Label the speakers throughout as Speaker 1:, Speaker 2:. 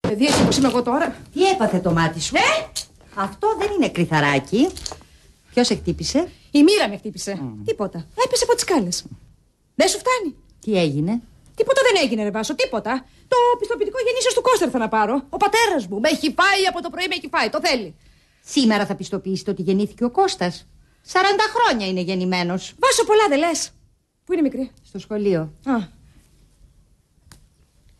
Speaker 1: Παιδί, έτσι όπως είμαι εγώ τώρα.
Speaker 2: Τι έπαθε το μάτι σου? Αυτό δεν είναι κρυθαράκι. Ποιος σε χτύπησε?
Speaker 1: Η μοίρα με χτύπησε. Τίποτα. Έπεσε από τις σκάλες. Δεν σου φτάνει?
Speaker 2: Τι έγινε?
Speaker 1: Τίποτα δεν έγινε, ρε Βάσο, τίποτα. Το πιστοποιητικό γεννήσεως του Κώστα θα να πάρω. Ο πατέρας μου με έχει φάει από το πρωί, με έχει φάει. Το θέλει.
Speaker 2: Σήμερα θα πιστοποιήσετε ότι γεννήθηκε ο Κώστας. 40 χρόνια είναι γεννημένος.
Speaker 1: Βάσο, πολλά δεν λες. Πού είναι μικρή?
Speaker 2: Στο σχολείο.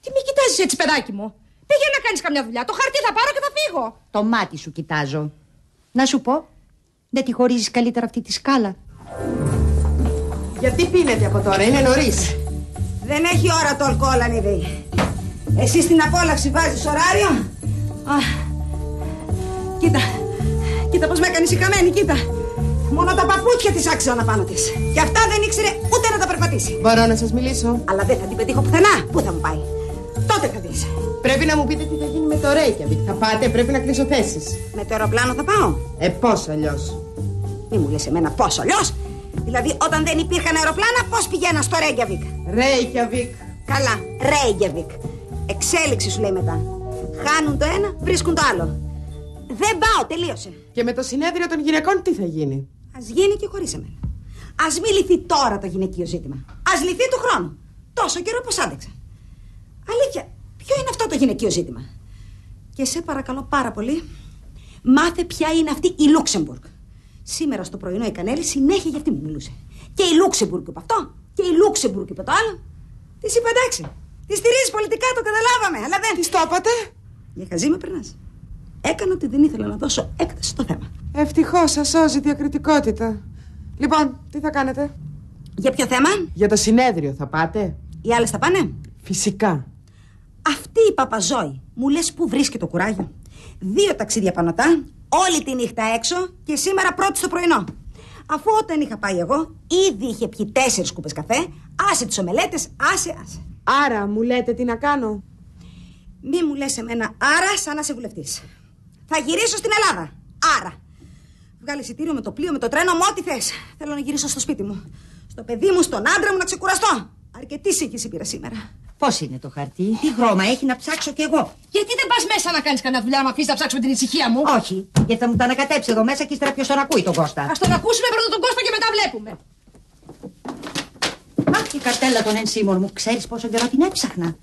Speaker 1: Τι με κοιτάζεις έτσι, παιδάκι μου? Πήγαινε να κάνεις καμιά δουλειά. Το χαρτί θα πάρω και θα φύγω.
Speaker 2: Το μάτι σου κοιτάζω. Να σου πω, δεν τη χωρίζεις καλύτερα αυτή τη σκάλα?
Speaker 3: Γιατί πίνετε από τώρα, είναι νωρίς.
Speaker 4: Δεν έχει ώρα το αλκοόλ, ανηδεί. Εσύ στην απόλαυση βάζεις ωράριο. Κοίτα πως με έκανες η καμένη, κοίτα. Μόνο τα παπούτσια της άξιζαν απάνω της. Και αυτά δεν ήξερε ούτε να τα περπατήσει.
Speaker 3: Μπορώ να σας μιλήσω?
Speaker 4: Αλλά δεν θα την πετύχω πουθενά. Πού θα μου πάει? Τότε θα δεις.
Speaker 3: Πρέπει να μου πείτε τι θα γίνει με το Reykjavik. Θα πάτε, πρέπει να κλείσω θέσεις.
Speaker 4: Με το αεροπλάνο θα πάω.
Speaker 3: Πώς αλλιώς?
Speaker 4: Μη μου λες εμένα πώς αλλιώς. Δηλαδή όταν δεν υπήρχαν αεροπλάνα πώς πηγαίνα στο Reykjavik?
Speaker 3: Reykjavik.
Speaker 4: Καλά, Reykjavik. Εξέλιξη σου λέει μετά. Χάνουν το ένα, βρίσκουν το άλλο. Δεν πάω, τελείωσε.
Speaker 3: Και με το συνέδριο των γυναικών τι θα γίνει?
Speaker 4: Ας γίνει και χωρίς εμένα. Ας μην λυθεί τώρα το γυναικείο ζήτημα. Ας λυθεί του χρόνου. Τόσο καιρό πως άντεξα. Αλήθεια, ποιο είναι αυτό το γυναικείο ζήτημα? Και σε παρακαλώ πάρα πολύ, μάθε ποια είναι αυτή η Λούξεμπουργκ. Σήμερα στο πρωινό η Κανέλη συνέχεια για αυτή μου μιλούσε. Και η Λούξεμπουργκ είπε αυτό, και η Λούξεμπουργκ είπε το άλλο. Της είπα εντάξει. Τη στηρίζει πολιτικά, το καταλάβαμε, αλλά δεν.
Speaker 3: Της το είπατε?
Speaker 4: Για χαζή με περνάς. Έκανα ότι δεν ήθελα να δώσω έκταση στο θέμα.
Speaker 3: Ευτυχώς σας σώζει διακριτικότητα. Λοιπόν, τι θα κάνετε?
Speaker 4: Για ποιο θέμα?
Speaker 3: Για το συνέδριο θα πάτε?
Speaker 4: Οι άλλες θα πάνε?
Speaker 3: Φυσικά.
Speaker 4: Αυτή η Παπαζόη μου λες που βρίσκει το κουράγιο? 2 ταξίδια πανωτά, όλη τη νύχτα έξω και σήμερα πρώτη στο πρωινό. Αφού όταν είχα πάει εγώ, ήδη είχε πιει 4 κούπες καφέ, άσε τις ομελέτες, άσε.
Speaker 3: Άρα μου λέτε τι να κάνω?
Speaker 4: Μη μου λες εμένα άρα σαν να είσαι βουλευτής. Θα γυρίσω στην Ελλάδα. Άρα. Βγάλε εισιτήριο με το πλοίο, με το τρένο, με ό,τι θες. Θέλω να γυρίσω στο σπίτι μου. Στο παιδί μου, στον άντρα μου να ξεκουραστώ. Αρκετή σύγχυση πήρα σήμερα.
Speaker 2: Πώς είναι το χαρτί? Τι χρώμα έχει να ψάξω κι εγώ?
Speaker 1: Γιατί δεν πας μέσα να κάνεις κανένα δουλειά, να μ' αφήσεις να ψάξω την ησυχία μου?
Speaker 2: Όχι, γιατί θα μου τα ανακατέψει εδώ μέσα και ύστερα ποιος τον ακούει τον Κώστα.
Speaker 1: Ας τον ακούσουμε πρώτα τον Κώστα και μετά βλέπουμε.
Speaker 2: Αχ, η καρτέλα των ενσύμων μου. Ξέρεις πόσο καιρό την έψαχνα?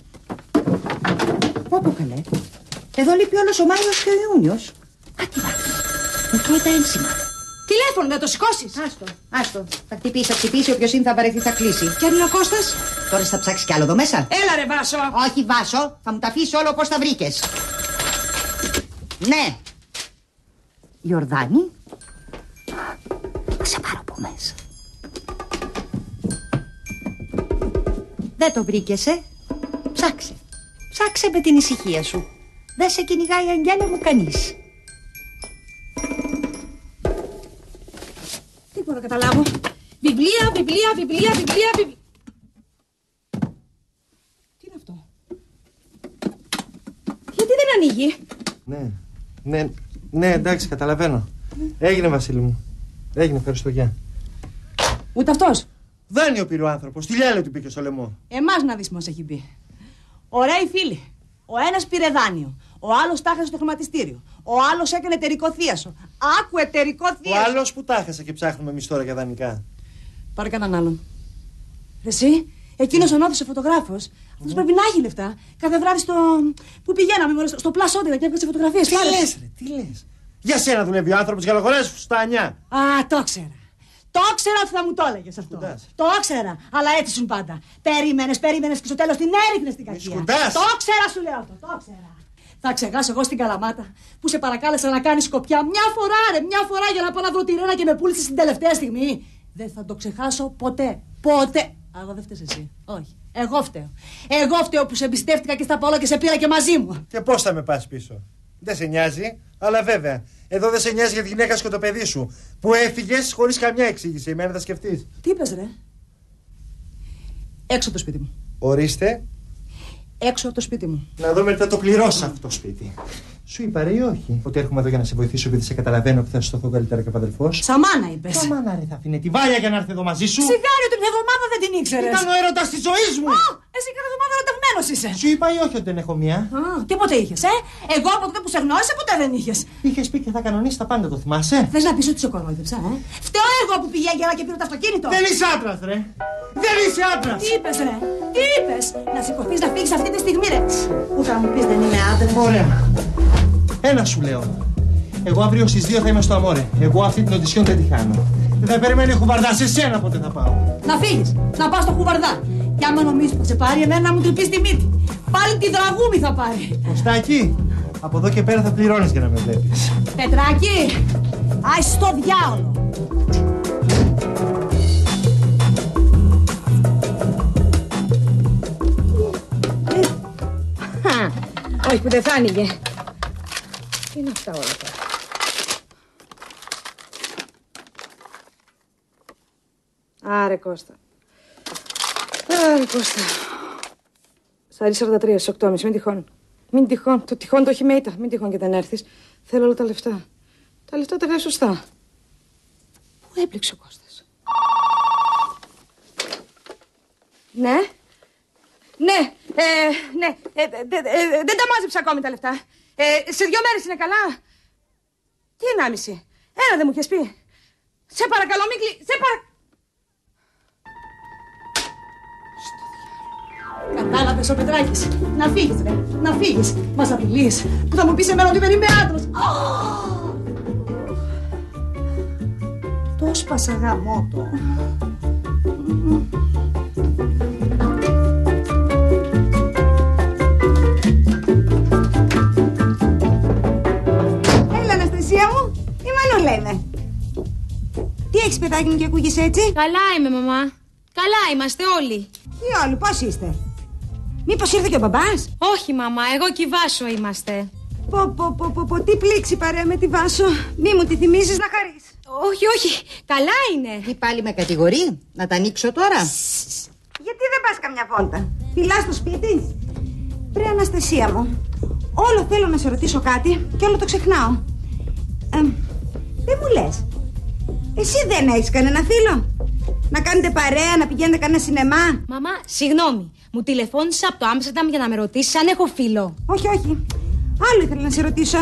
Speaker 2: Πόπο καλέ. Εδώ λείπει όλος ο Μάιος και ο Ιούνιος. Α, τι βάζει. Μου τρώει τα ένσημα.
Speaker 1: Τηλέφωνο, να το σηκώσεις.
Speaker 2: Άστο. Θα χτυπήσει, όποιος είναι θα βαρεθεί, θα κλείσει.
Speaker 1: Κι αν είναι ο Κώστας?
Speaker 2: Τώρα θα ψάξεις κι άλλο εδώ μέσα.
Speaker 1: Έλα ρε Βάσο.
Speaker 2: Όχι Βάσο, θα μου τα αφήσεις όλο όπως τα βρήκες. Ναι. Ιορδάνη. Θα σε πάρω από μέσα. Δεν το βρήκες, Ψάξε με την ησυχία σου. Δεν σε κυνηγάει, Αγγέλα μου, κανείς.
Speaker 1: Τι μπορώ να καταλάβω? Βιβλία. Τι είναι αυτό? Γιατί δεν ανοίγει?
Speaker 5: Ναι, εντάξει, καταλαβαίνω. Έγινε, Βασίλη μου. Έγινε, ευχαριστώ, γεια.
Speaker 1: Ούτε αυτός?
Speaker 5: Δάνειο πήρε ο άνθρωπος. Τι λέει ότι πήγε στο λαιμό.
Speaker 1: Εμάς να δεις μας έχει πει. Ωραίοι φίλοι. Ο ένας πήρε δάνειο. Ο άλλος τα έχασε στο χρηματιστήριο. Ο άλλος έκανε εταιρικό θίασο. Άκου εταιρικό θίασο.
Speaker 5: Ο άλλος που τα έχασε και ψάχνουμε εμείς τώρα για δανεικά.
Speaker 1: Πάρε κανέναν άλλον. Εσύ, εκείνος ο νόθος ο φωτογράφος. Αυτός πρέπει να έχει λεφτά. Κάθε βράδυ στο. Πού πηγαίναμε, στο πλασόντινα και έβγαζε φωτογραφίες.
Speaker 5: Τι λες. Για σένα δουλεύει ο άνθρωπος για λογορές φουστάνια.
Speaker 1: Α, το ξέρα. Το ήξερα ότι θα μου το έλεγες αυτό. Το ήξερα, αλλά έτσι σου πάντα. Περίμενες και στο τέλος την έριχνες στην κακία. Το ήξερα, σου λέω αυτό. Το ήξερα. Θα ξεχάσω εγώ στην Καλαμάτα που σε παρακάλεσα να κάνεις σκοπιά μια φορά για να πάω να βρω τη Ρένα και με πούλησες την τελευταία στιγμή. Δεν θα το ξεχάσω ποτέ. Εγώ δεν φταίς εσύ. Όχι. Εγώ φταίω που σε εμπιστεύτηκα και στα πάω και σε πήρα και μαζί μου.
Speaker 5: Και πώς θα με πας πίσω? Δεν σε νοιάζει, αλλά βέβαια. Εδώ δεν σε νοιάζει για τη γυναίκα σου και το παιδί σου. Που έφυγες χωρίς καμιά εξήγηση. Εμένα θα σκεφτείς.
Speaker 1: Τι είπες, ρε? Έξω από το σπίτι μου.
Speaker 5: Ορίστε.
Speaker 1: Έξω από το σπίτι μου.
Speaker 5: Να δω μετά το πληρώσω αυτό το σπίτι. Σου είπα ρε ή όχι? Ότι έρχομαι εδώ για να σε βοηθήσω επειδή σε καταλαβαίνω ότι θα σου σταθώ καλύτερα και ο αδελφός.
Speaker 1: Σαμάνα είπες.
Speaker 5: Σαμάνα ρε θα αφήνε τη Βάλια για να έρθει εδώ μαζί σου.
Speaker 1: Σιγάρι ότι μια εβδομάδα δεν την ήξερες?
Speaker 5: Ήταν ο έρωτας της ζωής μου!
Speaker 1: Εσύ κάθε εβδομάδα ερωτευμένος είσαι.
Speaker 5: Σου είπα ή όχι ότι δεν έχω μία?
Speaker 1: Τίποτε είχες, Εγώ από τότε που σε γνώρισα ποτέ δεν είχες.
Speaker 5: Είχες πει και θα κανονίσεις τα πάντα, το θυμάσαι?
Speaker 1: Θες να πεις ότι σε κορόιδεψα, Φταίω εγώ που πήγε αγγελά και πήρε το αυτοκίνητο.
Speaker 5: Δεν είσαι άντρας, ρε! Δεν είσαι άντρας!
Speaker 1: Τι είπες, ρε? Τι είπες? Να σηκωθείς να φύγεις αυτή τη στιγμή, ρε? Ούτε να μου πεις δεν είμαι άντρας.
Speaker 5: Ωραία. Ένα σου λέω. Εγώ αύριο στις 2 θα είμαι στο Αμόρε. Εγώ αυτή την οντισιόν δεν τη χάνω. Δεν θα περιμένει ο Χουβαρδά, σε σένα πότε θα πάω.
Speaker 1: Να φύγεις, να πας στο Χουβαρδά. Και άμα νομίζεις που θα σε πάρει, εμένα να μου τρυπείς τη μύτη. Πάλι τη δραγούμη θα πάρει.
Speaker 5: Κωστάκι, από εδώ και πέρα θα πληρώνεις για να με βλέπεις.
Speaker 1: Πετράκι, άι στο διάολο.
Speaker 4: Όχι που δεν θα άνοιγε. Τι είναι αυτά όλα τώρα? Άρε Κώστα. Άρε Κώστα. Σαρί 43, στις 8.30, μην τυχόν. Μην τυχόν, το τυχόν το έχει με ήττα. Μην τυχόν και δεν έρθεις. Θέλω όλα τα λεφτά. Τα λεφτά τα βγάζει σωστά. Πού έπληξε ο Κώστας? Ναι. Ναι, ναι, δεν τα μάζεψα ακόμη τα λεφτά. Σε 2 μέρες είναι καλά. Τι 1,5? Ένα δεν μου είχες πει. Σε παρακαλώ μην σε
Speaker 1: Κατάλαβες ο Πετράκης. Να φύγεις, ρε. Να φύγεις. Μας απειλείς. Που θα μου πεις εμένα ότι δεν είμαι άντρας. Το σπάσα γαμώτο.
Speaker 4: Έλα Αναστασία μου, η Μανούλα είμαι. Τι έχεις παιδάκι μου και ακούγεις έτσι?
Speaker 6: Καλά είμαι, μαμά. Καλά είμαστε όλοι.
Speaker 4: Τι όλοι, πώς είστε? Μήπως ήρθε και ο μπαμπάς?
Speaker 6: Όχι, μαμά, εγώ και η Βάσο είμαστε.
Speaker 4: Πω, τι πλήξη παρέα με τη Βάσο. Μη μου τη θυμίζεις να χαρείς.
Speaker 6: Όχι, όχι, καλά είναι.
Speaker 2: Τι πάλι με κατηγορεί? Να τα ανοίξω τώρα?
Speaker 4: Γιατί δεν πας καμιά βόλτα? Φυλάς στο σπίτι? Βρε Αναστασία μου, όλο θέλω να σε ρωτήσω κάτι και όλο το ξεχνάω. Δεν μου λες, εσύ δεν έχεις κανένα φίλο? Να κάνετε παρέα, να πηγαίνετε κανένα σινεμά?
Speaker 6: Μαμά, συγγνώμη, μου τηλεφώνησε από το Άμστερνταμ για να με ρωτήσεις αν έχω φίλο.
Speaker 4: Όχι, όχι, άλλο ήθελα να σε ρωτήσω.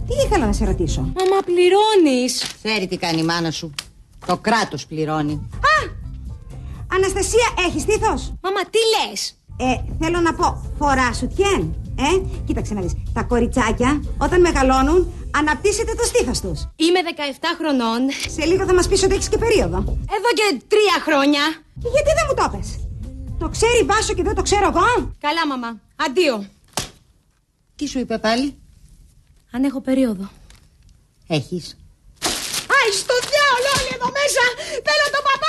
Speaker 4: Τι ήθελα να σε ρωτήσω?
Speaker 6: Μαμά, πληρώνεις.
Speaker 2: Ξέρει τι κάνει η μάνα σου. Το κράτος πληρώνει.
Speaker 4: Αναστασία, έχεις στήθος?
Speaker 6: Μαμά, τι λες?
Speaker 4: Θέλω να πω, φορά σουτιέν. Κοίταξε να δεις. Τα κοριτσάκια όταν μεγαλώνουν αναπτύσσεται το στήθος τους.
Speaker 6: Είμαι 17 χρονών.
Speaker 4: Σε λίγο θα μας πεις ότι έχεις και περίοδο.
Speaker 6: Εδώ και 3 χρόνια.
Speaker 4: Και γιατί δεν μου το πες? Το ξέρει η Βάσο και δεν το ξέρω εγώ?
Speaker 6: Καλά, μαμά. Αντίο.
Speaker 2: Τι σου είπε πάλι?
Speaker 6: Αν έχω περίοδο.
Speaker 2: Έχεις?
Speaker 1: Άι στο διάολο όλοι εδώ μέσα. Θέλω τον παπά